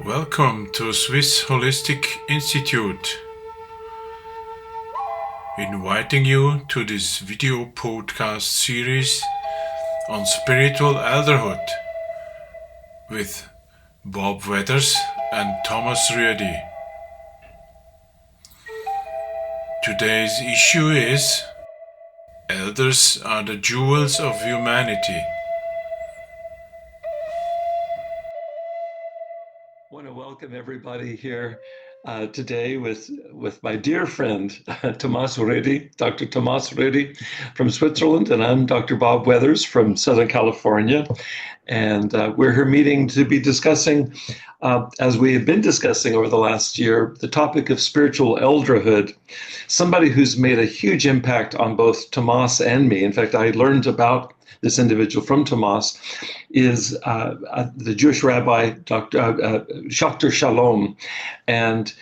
Welcome to Swiss Holistic Institute, inviting you to this video podcast series on Spiritual Elderhood with Bob Weathers and Thomas Rüedi. Today's issue is Elders are the jewels of humanity. I want to welcome everybody here today with my dear friend, Thomas Rüedi, Dr. Thomas Rüedi from Switzerland, and I'm Dr. Bob Weathers from Southern California. And we're here meeting to be discussing, as we have been discussing over the last year, the topic of spiritual elderhood. Somebody who's made a huge impact on both Thomas and me. In fact, I learned about this individual from Thomas is the Jewish rabbi, Dr. Shachter-Shalomi. And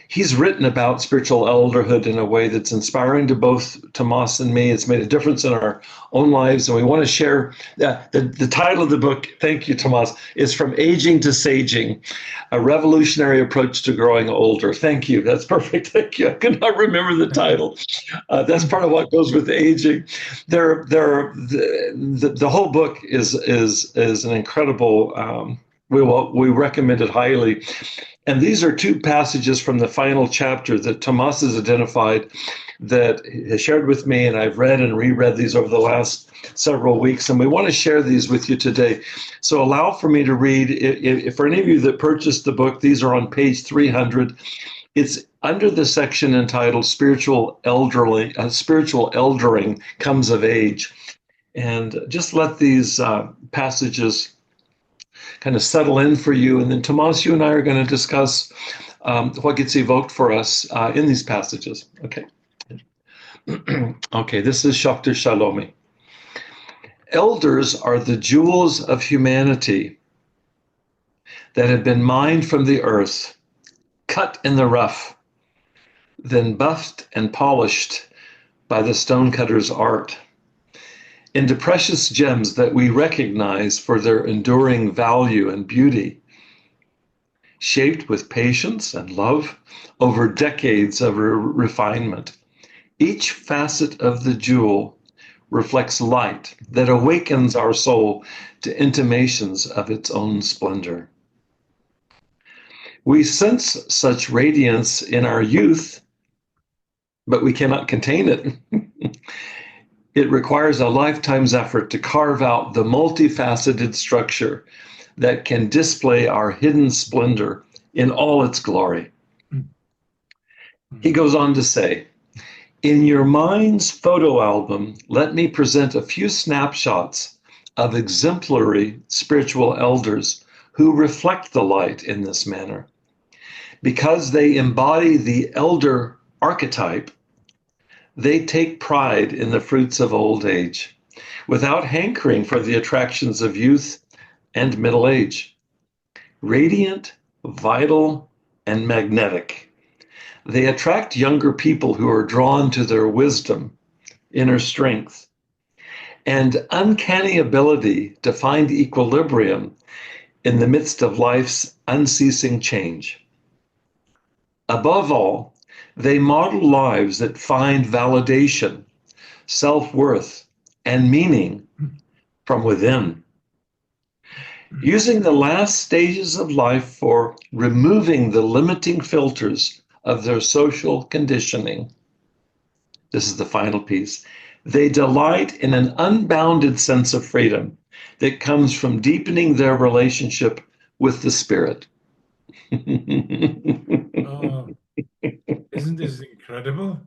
he's written about spiritual elderhood in a way that's inspiring to both Thomas and me. It's made a difference in our own lives. And we want to share the title of the book, thank you, Thomas, is From Aging to Saging, a revolutionary approach to growing older. Thank you. That's perfect. Thank you. I could not remember the title. That's part of what goes with aging. The whole book is an incredible. We recommend it highly. And these are two passages from the final chapter that Thomas has identified that he shared with me, and I've read and reread these over the last several weeks, and we want to share these with you today. So allow for me to read. If for any of you that purchased the book, these are on page 300. It's under the section entitled Spiritual Eldering Comes of Age. And just let these passages kind of settle in for you. And then Thomas, you and I are going to discuss what gets evoked for us in these passages. Okay. Okay, this is Shachter-Shalomi. Elders are the jewels of humanity that have been mined from the earth, cut in the rough, then buffed and polished by the stonecutter's art into precious gems that we recognize for their enduring value and beauty, shaped with patience and love over decades of refinement. Each facet of the jewel reflects light that awakens our soul to intimations of its own splendor. We sense such radiance in our youth, but we cannot contain it. It requires a lifetime's effort to carve out the multifaceted structure that can display our hidden splendor in all its glory. He goes on to say, in your mind's photo album, let me present a few snapshots of exemplary spiritual elders who reflect the light in this manner. Because they embody the elder archetype, they take pride in the fruits of old age, without hankering for the attractions of youth and middle age. Radiant, vital, and magnetic, they attract younger people who are drawn to their wisdom, inner strength, and uncanny ability to find equilibrium in the midst of life's unceasing change. Above all, they model lives that find validation, self-worth, and meaning from within. Using the last stages of life for removing the limiting filters of their social conditioning. This is the final piece. They delight in an unbounded sense of freedom that comes from deepening their relationship with the Spirit. Oh, isn't this incredible?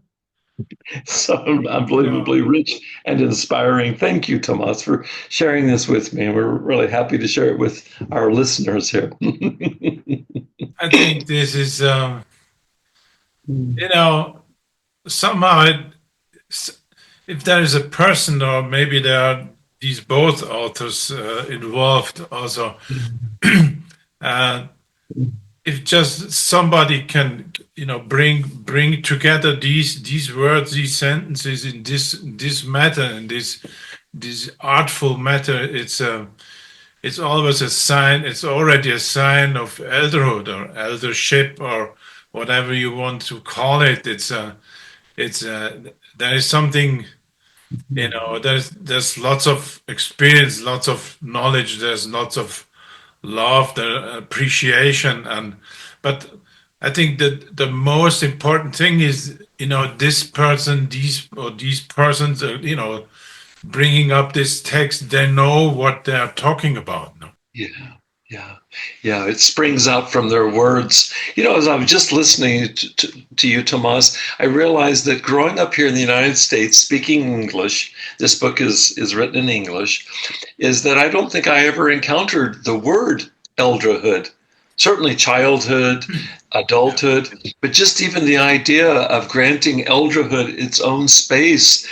So unbelievably rich and inspiring. Thank you, Thomas, for sharing this with me. We're really happy to share it with our listeners here. I think this is, somehow, if there is a person, or maybe there are these both authors involved also, if just somebody can, bring together these words, these sentences in this matter, in this artful matter, it's always a sign. It's already a sign of elderhood or eldership or whatever you want to call it. It's a, there is something, there's lots of experience, lots of knowledge, there's lots of love, the appreciation, but I think that the most important thing is, this person, these persons, bringing up this text, they know what they are talking about. No? Yeah, yeah, yeah. It springs out from their words. As I was just listening to you, Tomas, I realized that growing up here in the United States, speaking English, this book is written in English, is that I don't think I ever encountered the word elderhood. Certainly childhood, adulthood, but just even the idea of granting elderhood its own space.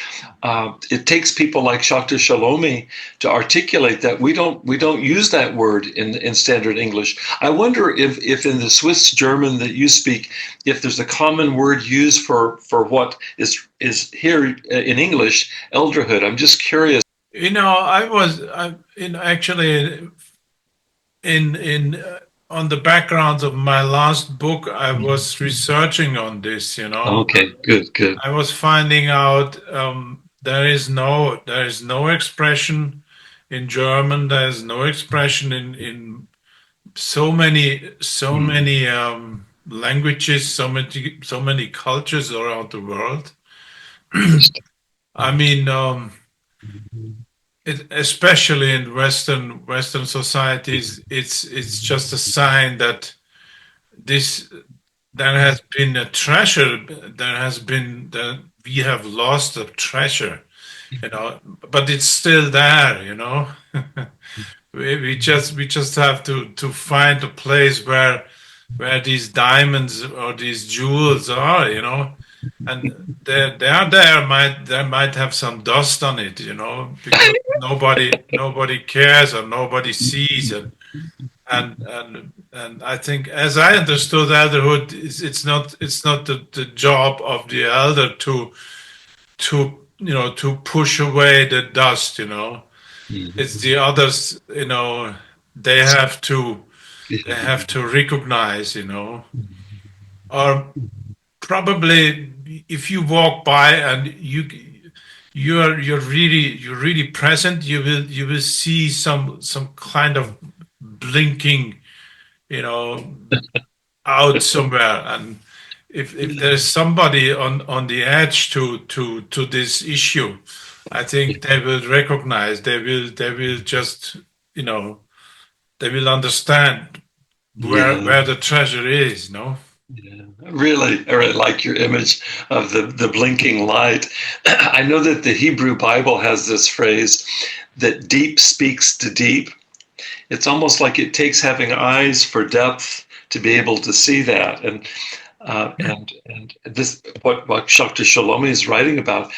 It takes people like Shachter-Shalomi to articulate that we don't use that word in standard English. I wonder if in the Swiss German that you speak, if there's a common word used for what is here in English, elderhood. I'm just curious. Actually in on the background of my last book, I was researching on this. Okay, good, good. I was finding out there is no expression in German. There is no expression in so many languages, so many cultures around the world. Interesting. I mean, especially in Western societies, it's just a sign that this there has been a treasure. There has been that we have lost a treasure, but it's still there. We just have to find a place where these diamonds or these jewels are. And they are there. Might have some dust on it, because nobody cares or nobody sees it. And I think, as I understood elderhood, it's not the job of the elder to push away the dust. It's the others. They have to they have to recognize. Or probably, if you walk by and you're really present, you will see some kind of blinking, you know out somewhere. And if there's somebody on the edge to this issue, I think they will recognize, they will just, you know they will understand where Yeah. where the treasure is, no. Yeah, I really like your image of the blinking light. I know that the Hebrew Bible has this phrase that deep speaks to deep. It's almost like it takes having eyes for depth to be able to see that. And this what Shakti Shalomi is writing about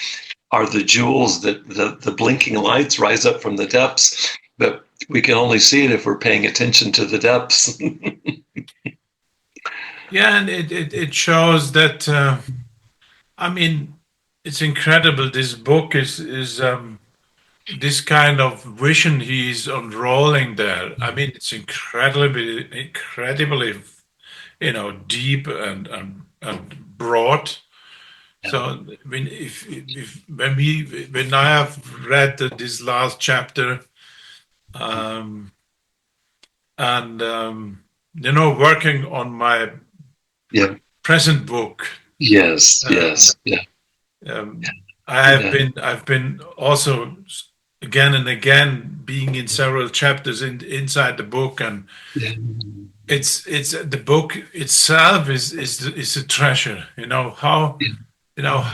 are the jewels that the blinking lights rise up from the depths, but we can only see it if we're paying attention to the depths. Yeah, and it shows that, I mean, it's incredible. This book is this kind of vision he's unrolling there. I mean, it's incredibly, deep and broad. So when I have read this last chapter, um, and working on my Yeah. present book, Yes. um, Yes. Yeah. um, I've Yeah. been also, again and again, being in several chapters inside the book. And Yeah. it's the book itself is a treasure.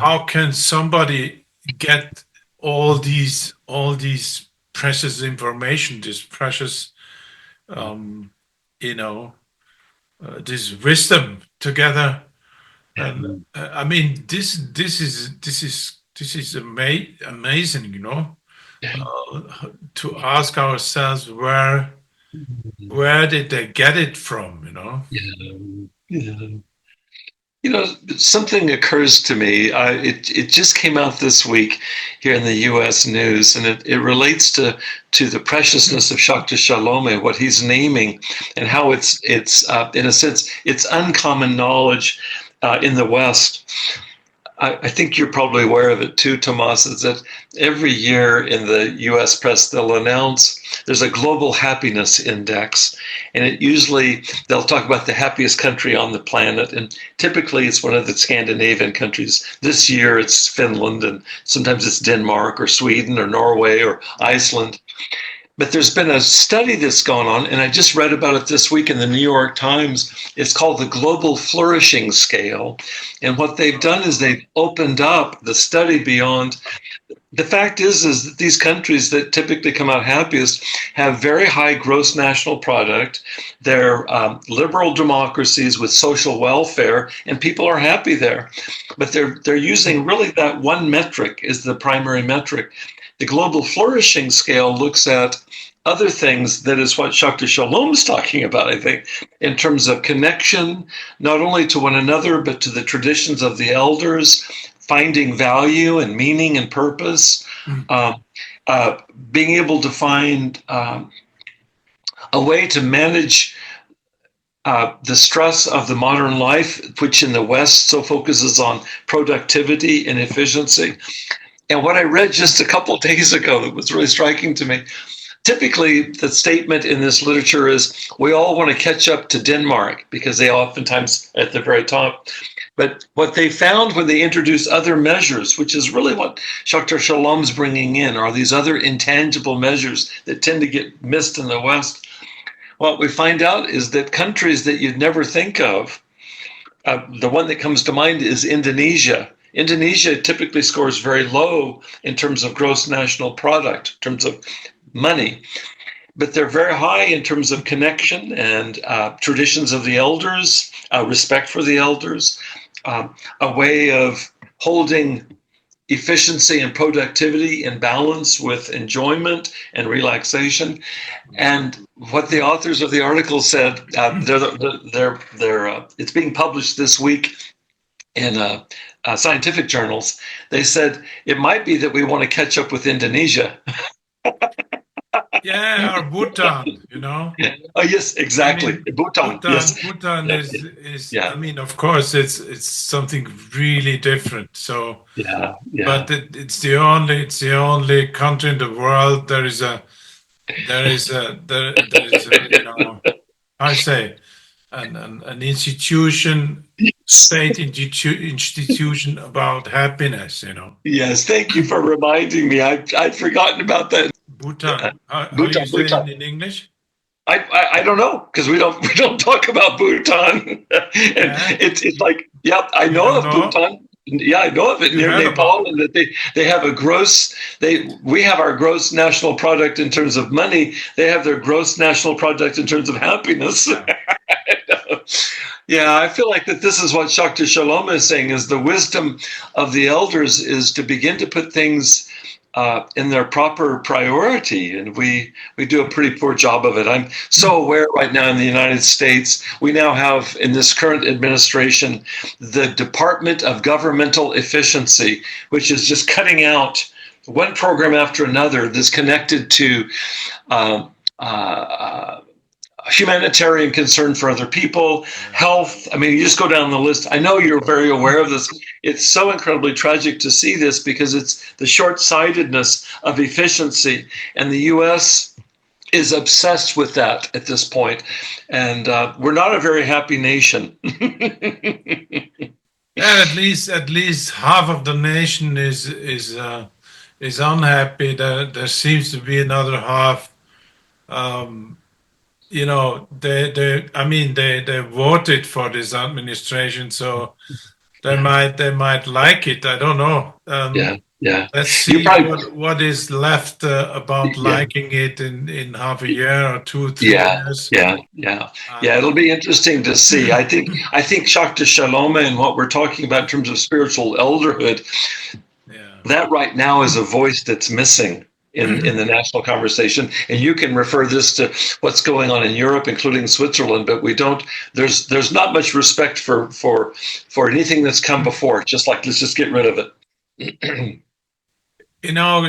How can somebody get all these precious information, this precious, um, you know this wisdom together. And I mean, this is amazing. Yeah. To ask ourselves, where did they get it from? Yeah. Yeah. Something occurs to me. It just came out this week here in the U.S. news, and it relates to the preciousness of Shachter-Shalomi, what he's naming, and how it's in a sense it's uncommon knowledge in the West. I think you're probably aware of it too, Tomas, is that every year in the US press, they'll announce there's a global happiness index. And they'll talk about the happiest country on the planet. And typically it's one of the Scandinavian countries. This year it's Finland, and sometimes it's Denmark or Sweden or Norway or Iceland. But there's been a study that's gone on, and I just read about it this week in the New York Times. It's called the Global Flourishing Scale. And what they've done is they've opened up the study beyond. The fact is that these countries that typically come out happiest have very high gross national product. They're liberal democracies with social welfare, and people are happy there. But they're using really that one metric is the primary metric. The Global Flourishing Scale looks at other things. That is what Shachter-Shalomi is talking about, I think, in terms of connection, not only to one another, but to the traditions of the elders, finding value and meaning and purpose, being able to find a way to manage the stress of the modern life, which in the West so focuses on productivity and efficiency. And what I read just a couple of days ago that was really striking to me, typically the statement in this literature is we all want to catch up to Denmark because they oftentimes are at the very top. But what they found when they introduce other measures, which is really what Shachter-Shalomi's bringing in, are these other intangible measures that tend to get missed in the West. What we find out is that countries that you'd never think of, the one that comes to mind is Indonesia. Indonesia typically scores very low in terms of gross national product, in terms of money, but they're very high in terms of connection and traditions of the elders, respect for the elders, a way of holding efficiency and productivity in balance with enjoyment and relaxation. And what the authors of the article said, it's being published this week in scientific journals. They said it might be that we want to catch up with Indonesia. Yeah, or Bhutan, Oh yes, exactly. I mean, Bhutan. Yes. Bhutan Yeah. is. Yeah. I mean, of course, it's something really different. So, Yeah. but it's the only country in the world there is a I say an institution, state institution about happiness. Yes. Thank you for reminding me. I'd forgotten about that. Bhutan. How Bhutan, you say Bhutan. it in English? I don't know, because we don't talk about Bhutan. It's like, yeah, I know of Bhutan. Yeah, I know of it near Nepal, and that they have we have our gross national product in terms of money. They have their gross national product in terms of happiness. Yeah, I feel like that this is what Shachter-Shalomi is saying, is the wisdom of the elders is to begin to put things in their proper priority, and we do a pretty poor job of it. I'm so aware right now in the United States, we now have in this current administration the Department of Governmental Efficiency, which is just cutting out one program after another that's connected to humanitarian concern for other people, health. I mean, you just go down the list. I know you're very aware of this. It's so incredibly tragic to see this because it's the short-sightedness of efficiency. And the U.S. is obsessed with that at this point. And we're not a very happy nation. Yeah, at least half of the nation is unhappy. There seems to be another half. They voted for this administration, so they might like it. I don't know. Yeah. Let's see what is left about liking it in half a year or 2-3 years. Yeah. It'll be interesting to see. I think Shachter-Shalomi and what we're talking about in terms of spiritual elderhood, that right now is a voice that's missing in the national conversation. And you can refer this to what's going on in Europe, including Switzerland. But we don't. There's not much respect for anything that's come before. Just like, let's just get rid of it.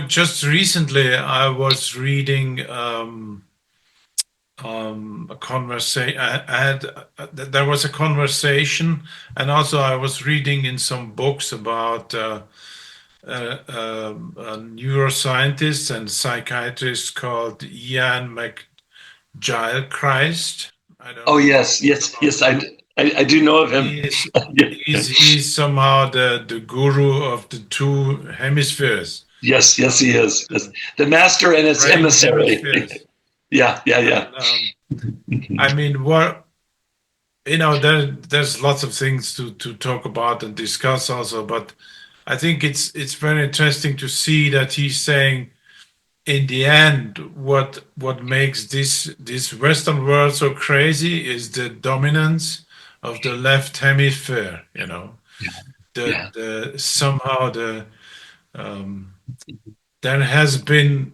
Just recently I was reading a conversation. There was a conversation, and also I was reading in some books about a neuroscientist and psychiatrist called Ian McGilchrist. I don't Oh know. yes, I do know of him. He is he's somehow the guru of the two hemispheres, Yes, he is. Yes. The master and its brain emissary. hemispheres. Yeah. And I mean, there's lots of things to talk about and discuss also, but I think it's very interesting to see that he's saying, in the end, what makes this Western world so crazy is the dominance of the left hemisphere. Yeah. Somehow there has been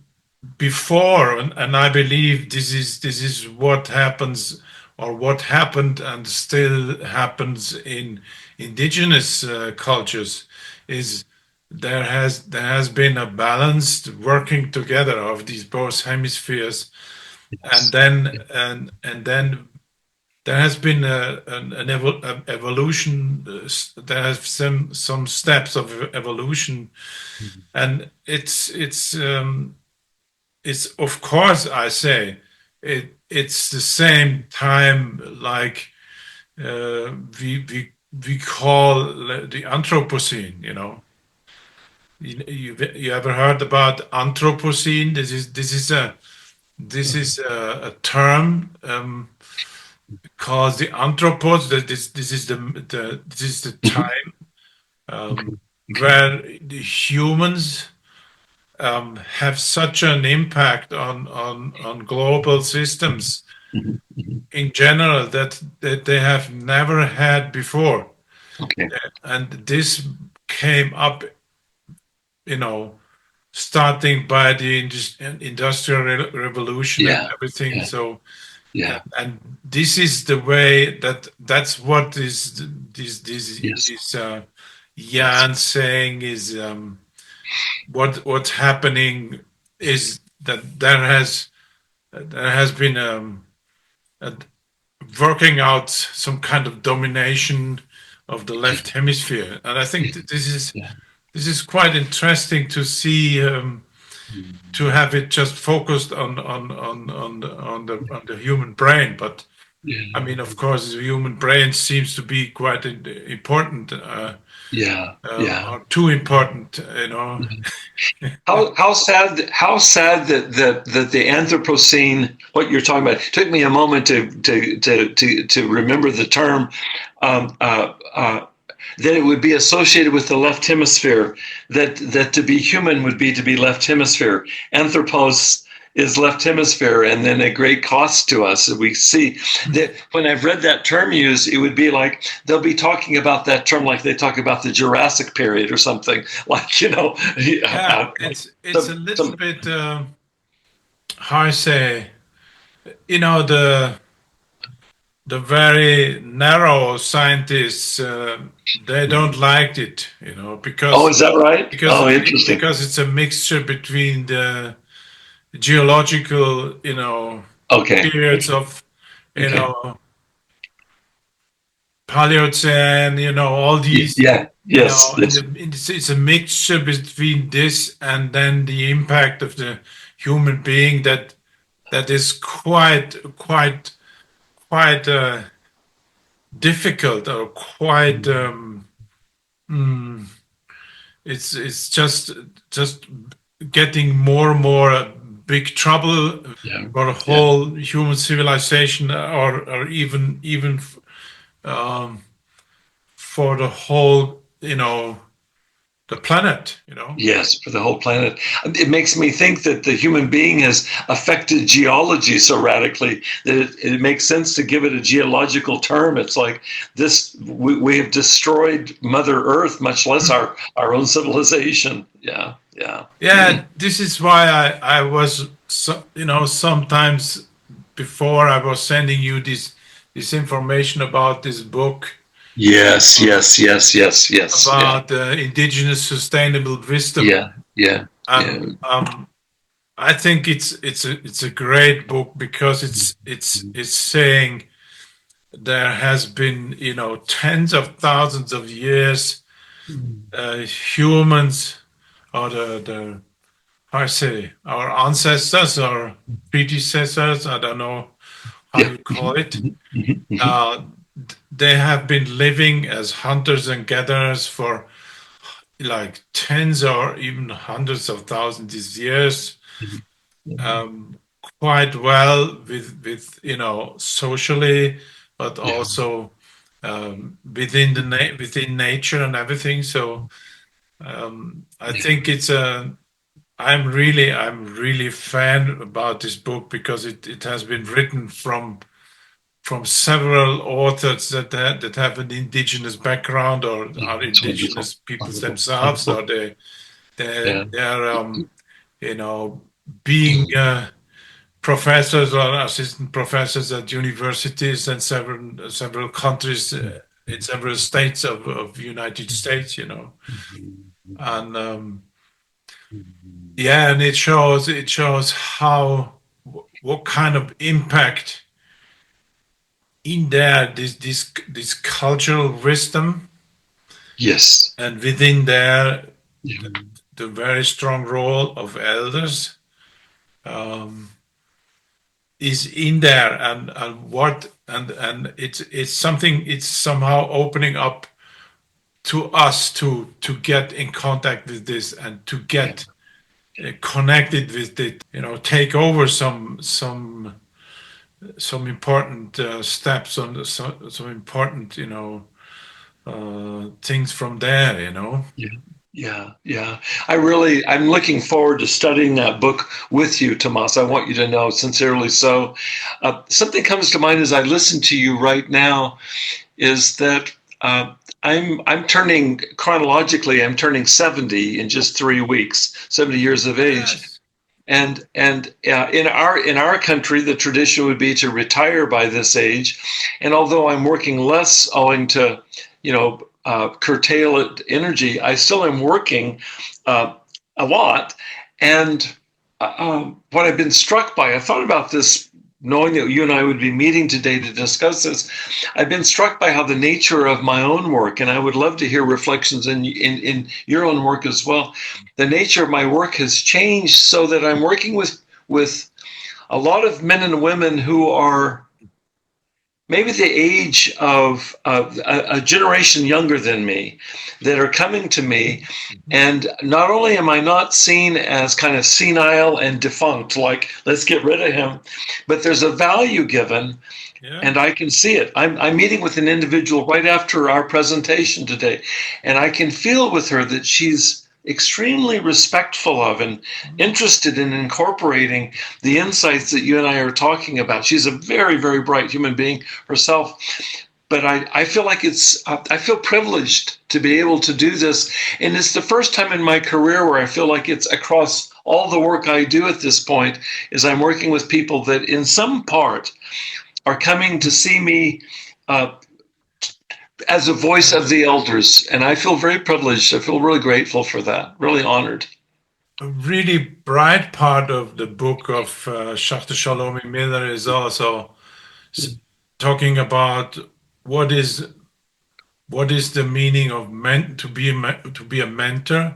before, and I believe this is what happens, or what happened and still happens in indigenous cultures, is there has been a balanced working together of these both hemispheres, and then there has been an evolution. There have some steps of evolution, and it's of course, I say, it's the same time like we call the Anthropocene. You ever heard about Anthropocene? This is a term called the Anthropos. That this is the time where the humans have such an impact on global systems in general that they have never had before. Okay. And this came up, starting by the industrial revolution and everything. Yeah. So, Yeah. and this is the way that's what is this Yes. Jan saying is what's happening is that there has been a working out some kind of domination of the left hemisphere, and I think this is quite interesting to see, to have it just focused on the human brain. But I mean, of course, the human brain seems to be quite important, or too important, How sad that the Anthropocene, what you're talking about, took me a moment to remember the term, that it would be associated with the left hemisphere, that to be human would be to be left hemisphere. Anthropos is left hemisphere, and then a great cost to us. We see that when I've read that term used, it would be like they'll be talking about that term like they talk about the Jurassic period or something. Like, it's a little bit, how I say, the very narrow scientists, they don't like it, because. Oh, is that right? Because Interesting. Because it's a mixture between the geological, Okay. periods of, Paleocene, all these. Yeah. Yes. It's a mixture between this and then the impact of the human being that is quite difficult, or quite. It's just getting more and more big trouble for the whole human civilization, or even for the whole, the planet. Yes, for the whole planet. It makes me think that the human being has affected geology so radically that it makes sense to give it a geological term. It's like this: we have destroyed Mother Earth, much less our own civilization. Yeah. Yeah. Yeah, this is why I was, sometimes before I was sending you this information about this book Yes, uh, yes, yes, yes, yes. Yeah. about indigenous sustainable wisdom. Yeah. Yeah. Yeah. And I think it's a great book because it's saying there has been, tens of thousands of years, humans, or the how I say, our ancestors or predecessors, I don't know how Yeah. you call it, Mhm. uh, they have been living as hunters and gatherers for like tens or even hundreds of thousands of years, um, quite well with socially, but Yeah. also within nature and everything. So I Yeah. think I'm really fan about this book because it has been written from several authors that have an indigenous background or Yeah. are It's wonderful. indigenous peoples Wonderful. themselves, Wonderful. or Yeah. they're you know being professors or assistant professors at universities and several countries, in several states of United States, and yeah, and it shows how what kind of impact in there this cultural wisdom, Yes. and within there Yeah. the very strong role of elders um, is in there, and it's something, it's somehow opening up to us to get in contact with this and to Yeah. get connected with it, take over some important steps on some important things from there. Yeah. Yeah, yeah. I'm looking forward to studying that book with you, Tomas. I want you to know sincerely so. Something comes to mind as I listen to you right now is that I'm turning chronologically. I'm turning 70 in just 3 weeks, 70 years of age. Yes. And in our country, the tradition would be to retire by this age. And although I'm working less owing to, curtailed energy, I still am working uh, a lot. And what I've been struck by, I thought about this knowing that you and I would be meeting today to discuss this. I've been struck by how the nature of my own work, and I would love to hear reflections in your own work as well. The nature of my work has changed so that I'm working with a lot of men and women who are maybe the age of a generation younger than me that are coming to me. And not only am I not seen as kind of senile and defunct, like let's get rid of him, but there's a value given, Yeah. and I can see it. I'm meeting with an individual right after our presentation today, and I can feel with her that she's extremely respectful of and interested in incorporating the insights that you and I are talking about. She's a very, very bright human being herself. But I feel like I feel privileged to be able to do this. And it's the first time in my career where I feel like it's across all the work I do at this point is I'm working with people that in some part are coming to see me as a voice of the elders. And I feel very privileged. I feel really grateful for that, really honored. A really bright part of the book of Shachter-Shalomi Miller is also talking about what is what is the meaning of to be a mentor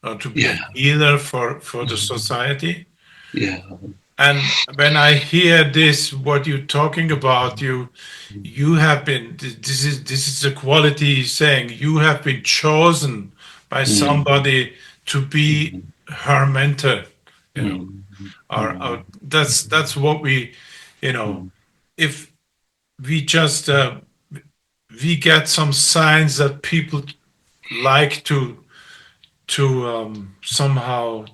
or to be a Yeah, healer for the society. yeah, And when I hear this, what you're talking about, you have been, this is the quality he's saying, you have been chosen by mm, somebody to be mm, her mentor, you know. mm, Or mm, that's what we, mm. if we just we get some signs that people like to somehow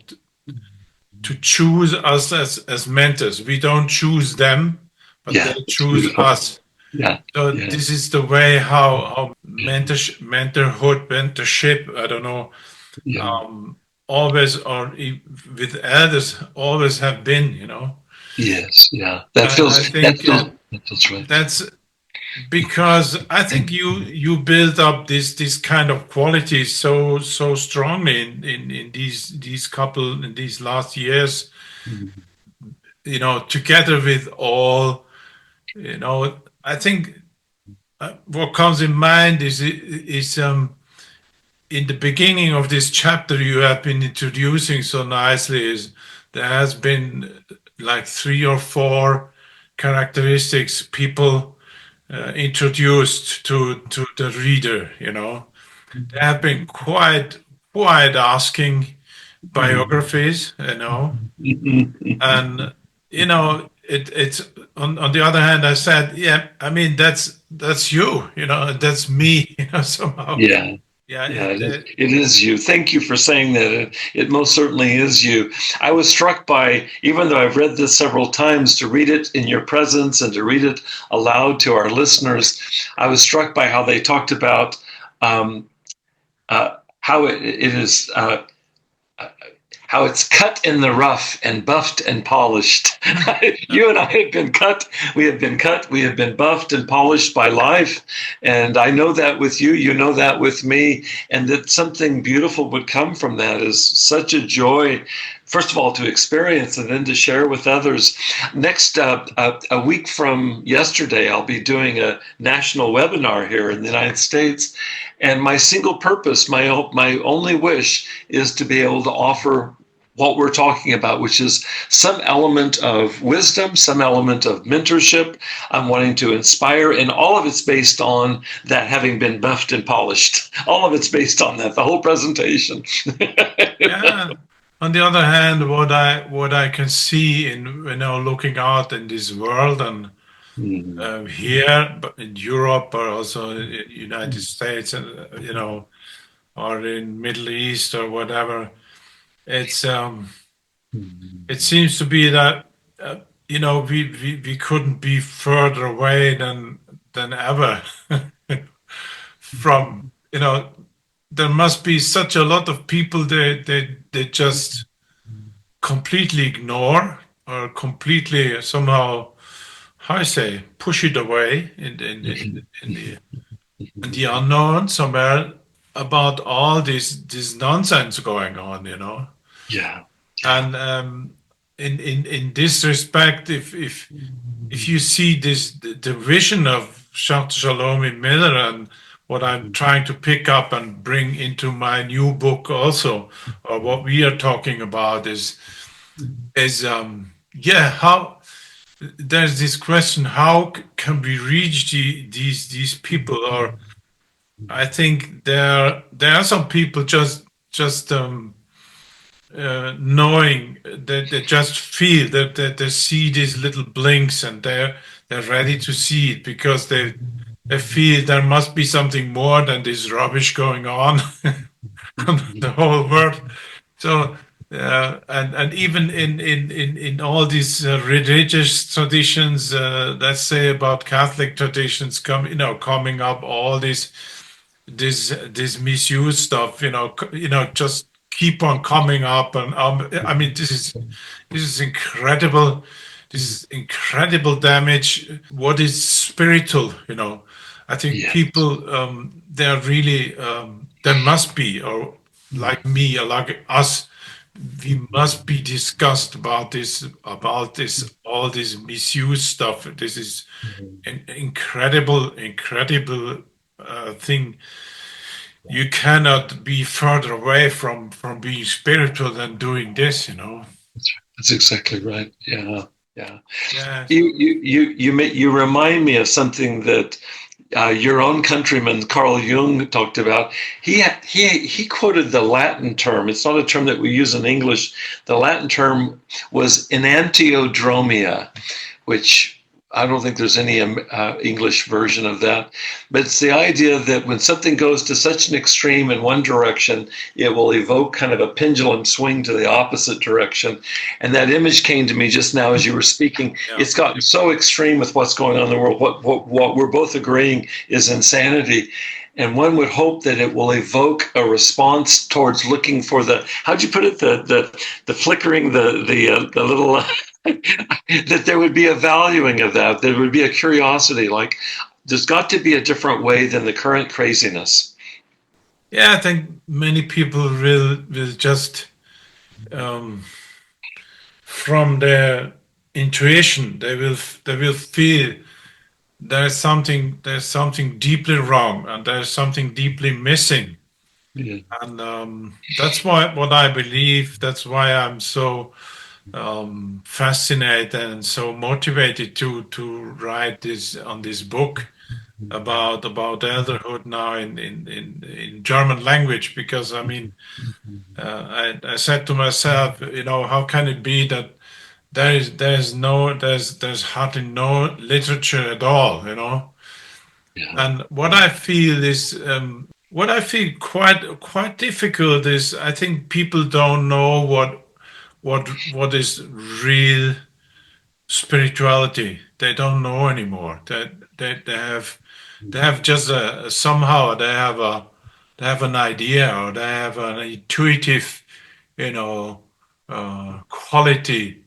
to choose us as mentors. We don't choose them, but they Yeah, it's choose beautiful. us. Yeah, So yeah, this is the way how mentorship, I don't know, yeah, always, with elders, always have been, Yes, yeah. And I think That feels right. that's because I think you build up this kind of qualities so strongly in these last years, together with all, I think what comes in mind is in the beginning of this chapter you have been introducing so nicely is there has been like 3 or 4 characteristics people introduced to the reader. They have been quite asking biographies, and it's on the other hand I said, yeah, I mean that's you, that's me, somehow. Yeah. Yeah, Yeah, it is you. Thank you for saying that. It most certainly is you. I was struck by, even though I've read this several times, to read it in your presence and to read it aloud to our listeners, I was struck by how they talked about um, how it is. How it's cut in the rough and buffed and polished. You and I have been cut. We have been cut. We have been buffed and polished by life. And I know that with you. You know that with me. And that something beautiful would come from that is such a joy. First of all, to experience and then to share with others. Next, a week from yesterday, I'll be doing a national webinar here in the United States. And my single purpose, my only wish is to be able to offer what we're talking about, which is some element of wisdom, some element of mentorship. I'm wanting to inspire, and all of it's based on that having been buffed and polished. All of it's based on that, the whole presentation. yeah. On the other hand, what I can see looking out in this world and here, but in Europe, or also in United States, and or in Middle East or whatever, it's it seems to be that we couldn't be further away than ever from there must be such a lot of people they just completely ignore or completely somehow, how I say, push it away in the unknown somewhere about all this nonsense going on, Yeah. And in this respect, if you see the vision of Shachter-Shalomi Miller and what I'm trying to pick up and bring into my new book also, or what we are talking about is yeah, how there's this question: how can we reach these people? Or I think there are some people just knowing that they just feel that they see these little blinks and they're ready to see it because they feel there must be something more than this rubbish going on on the whole world. So and even in all these religious traditions, let's say about Catholic traditions, coming up all this misuse stuff, just keep on coming up, and I mean, this is incredible. This is incredible damage. What is spiritual? I think Yeah. people they're really there must be, or like me, or like us, we must be discussed about this all this misuse stuff. This is an incredible thing. You cannot be further away from being spiritual than doing this. That's exactly right. Yeah. Yeah. Yeah. You remind me of something that your own countryman Carl Jung talked about. He quoted the Latin term. It's not a term that we use in English. The Latin term was enantiodromia, which I don't think there's any English version of that. But it's the idea that when something goes to such an extreme in one direction, it will evoke kind of a pendulum swing to the opposite direction. And that image came to me just now as you were speaking. Yeah. It's gotten so extreme with what's going on in the world. What we're both agreeing is insanity. and one would hope that it will evoke a response towards looking for the, how'd you put it, the flickering, the little that there would be a valuing of that, there would be a curiosity, like there's got to be a different way than the current craziness. Yeah, I think many people will just from their intuition they will feel there's something deeply wrong and there's something deeply missing. Yeah. And that's why what I believe. That's why I'm so fascinated and so motivated to write this on this book about elderhood now in German language, because I mean I said to myself, how can it be that there's hardly no literature at all, Yeah. and what I feel quite difficult is I think people don't know what is real spirituality. They don't know anymore. They have just somehow they have an idea, or they have an intuitive, quality.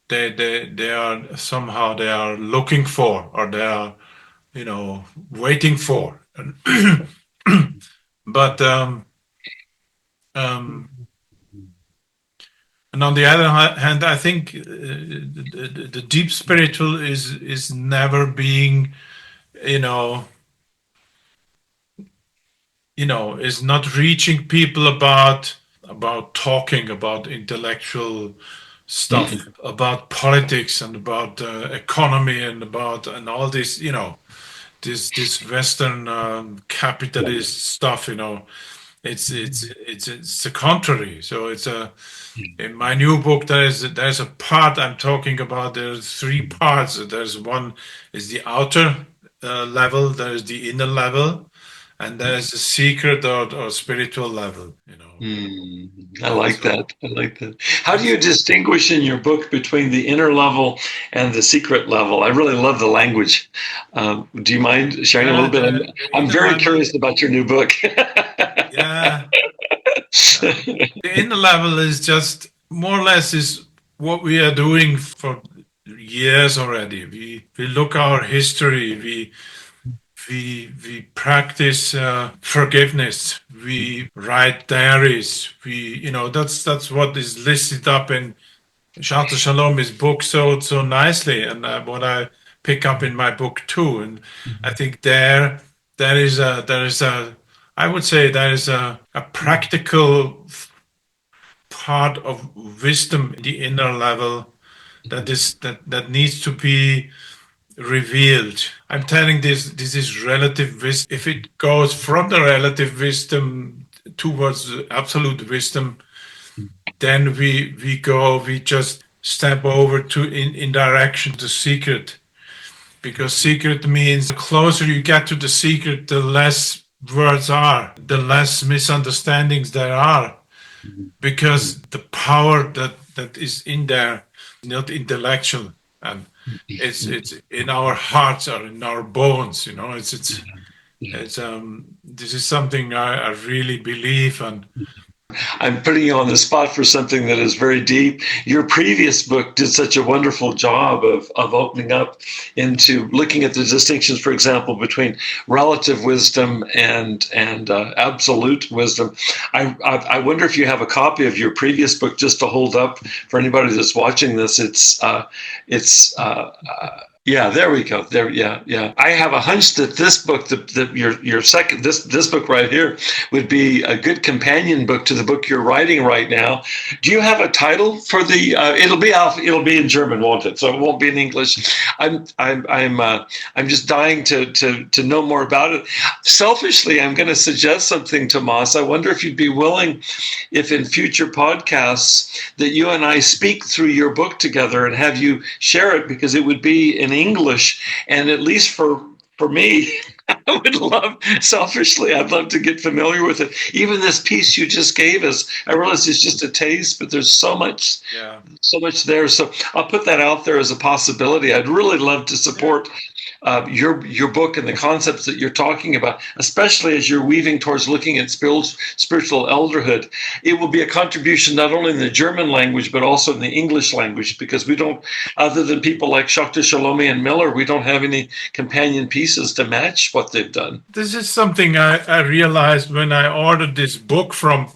They are looking for, or they are waiting for. But um, and on the other hand, I think the deep spiritual is never being, you know, is not reaching people about talking about intellectual stuff, Mm-mm. about politics and about economy and about and all this, this Western capitalist stuff. It's the contrary. So it's a in my new book, there's a part I'm talking about. There's three parts. There's one is the outer level. There's the inner level, and there's the secret or spiritual level. I And like so that. I like that. How do it's you distinguish in your book between the inner level and the secret level? I really love the language. Do you mind sharing a yeah, little bit? the I'm inner very level. curious about your new book. Yeah, the inner level is just more or less is what we are doing for years already. We look our history. We practice forgiveness. We write diaries. That's what is listed up in Shachter-Shalomi's book so nicely, and what I pick up in my book too. And I think there is a I would say there is a practical part of wisdom in the inner level that needs to be revealed. I'm telling this is relative wisdom. If it goes from the relative wisdom towards the absolute wisdom, then we just step over to in direction to secret, because secret means the closer you get to the secret, the less words are, the less misunderstandings there are, because the power that is in there, not intellectual, and it's in our hearts or in our bones. It's this is something I really believe. And I'm putting you on the spot for something that is very deep. Your previous book did such a wonderful job of opening up into looking at the distinctions, for example, between relative wisdom and absolute wisdom. I wonder if you have a copy of your previous book just to hold up for anybody that's watching this. Yeah, there we go. There, yeah, yeah. I have a hunch that this book, your second, this book right here, would be a good companion book to the book you're writing right now. Do you have a title for the? It'll be in German, won't it? So it won't be in English. I'm just dying to know more about it. Selfishly, I'm going to suggest something, Tomas. I wonder if you'd be willing, if in future podcasts that you and I speak through your book together and have you share it, because it would be in English, and at least for me, I would love, selfishly, I'd love to get familiar with it. Even this piece you just gave us, I realize it's just a taste, but there's so much, yeah, so much there. So I'll put that out there as a possibility. I'd really love to yeah, support your book and the concepts that you're talking about, especially as you're weaving towards looking at spiritual elderhood. It will be a contribution not only in the German language, but also in the English language, because we don't, other than people like Shachter-Shalomi and Miller, we don't have any companion pieces to match what they've done. This is something I realized when I ordered this book from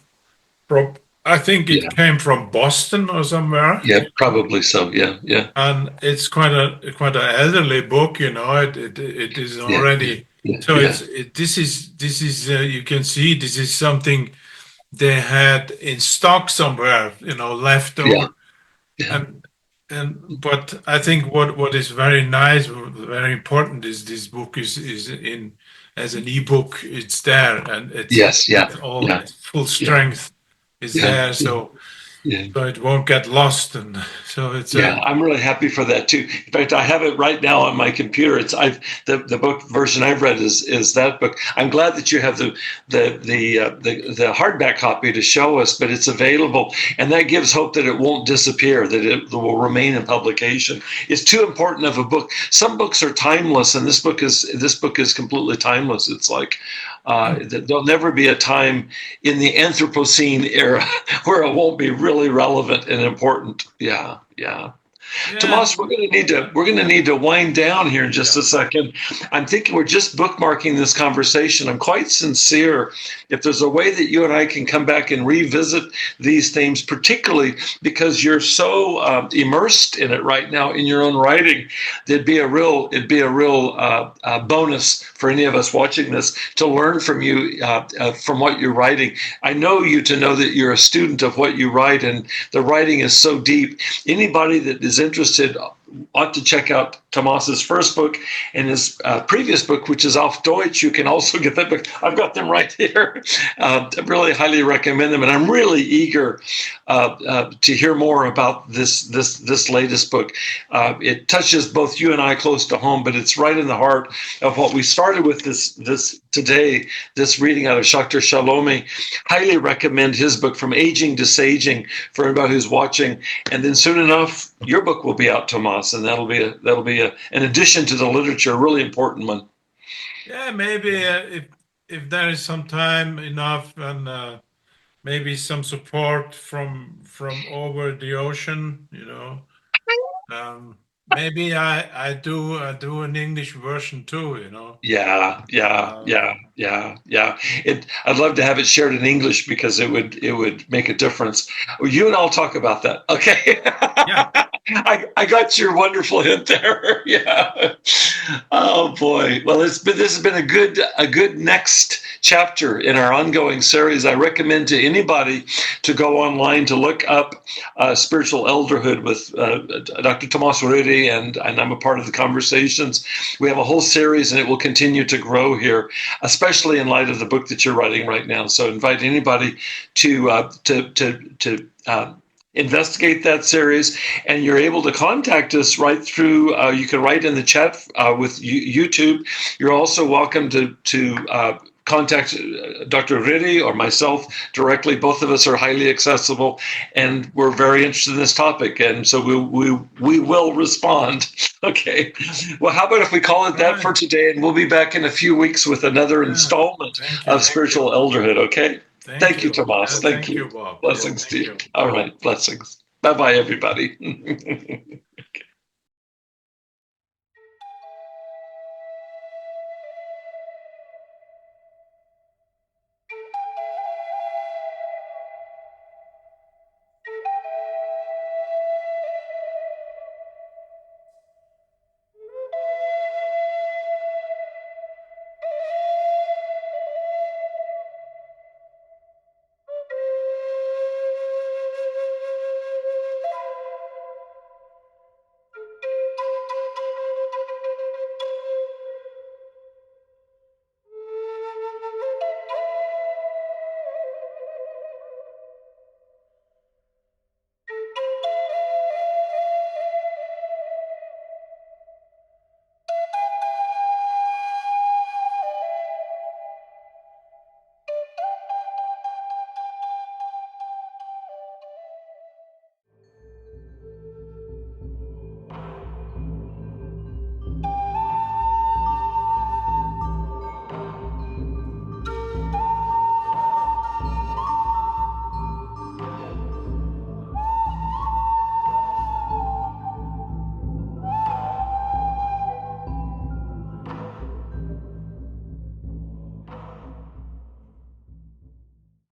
I think it Yeah, came from Boston or somewhere. yeah, probably so. Yeah, yeah, And it's quite an elderly book, you know. It is yeah, yeah, already yeah, so yeah, this is you can see this is something they had in stock somewhere, you know, left yeah, over. yeah. And but I think what is very nice, very important is this book is in as an ebook. It's there and Yes, yeah, it's all yeah, its full yeah, strength is yeah, there, yeah, so yeah. it won't get lost, and so it's Yeah, a I'm really happy for that too. In fact, I have it right now on my computer. The book version I've read is that book. I'm glad that you have the hardback copy to show us, but it's available, and that gives hope that it won't disappear, that it will remain in publication. It's too important of a book. Some books are timeless, and this book is completely timeless. It's like there'll never be a time in the Anthropocene era where it won't be really relevant and important. Yeah, yeah. yeah. Tomas, we're going to need to wind down here in just Yeah. a second. I'm thinking we're just bookmarking this conversation. I'm quite sincere. If there's a way that you and I can come back and revisit these themes, particularly because you're so immersed in it right now in your own writing, it'd be a real bonus for any of us watching this to learn from you, from what you're writing. I know you to know that you're a student of what you write, and the writing is so deep. Anybody that is interested ought to check out Tomas's first book and his previous book, which is Auf Deutsch. You can also get that book. I've got them right here. I really highly recommend them, and I'm really eager to hear more about this latest book. It touches both you and I close to home, but it's right in the heart of what we started with this today. This reading out of Shachter-Shalomi. Highly recommend his book, From Aging to Saging, for anybody who's watching. And then soon enough, your book will be out, Tomas, and that'll be an addition to the literature, a really important one. Yeah, maybe if there is some time enough and maybe some support from over the ocean, you know, maybe I do an English version too, you know. Yeah, yeah, yeah, Um, yeah, yeah. I'd love to have it shared in English because it would make a difference. Well, you and I'll talk about that. Okay. yeah, I got your wonderful hint there. Yeah. Oh boy. Well, this has been a good next chapter in our ongoing series. I recommend to anybody to go online to look up Spiritual Elderhood with Dr. Tomas Rüedi, and I'm a part of the conversations. We have a whole series, and it will continue to grow here, especially in light of the book that you're writing right now. So invite anybody to investigate that series, and you're able to contact us right through. You can write in the chat with YouTube. You're also welcome to contact Dr. Rüedi or myself directly. Both of us are highly accessible, and we're very interested in this topic, and so we will respond. Okay. Well, how about if we call it that for today, and we'll be back in a few weeks with another yeah. installment Thank of you. Spiritual Elderhood. Okay. Thank you, Yeah, Tomas. Thank thank you. you, Bob. Yeah, Blessings thank to you. you. All right. Blessings. Bye bye, everybody.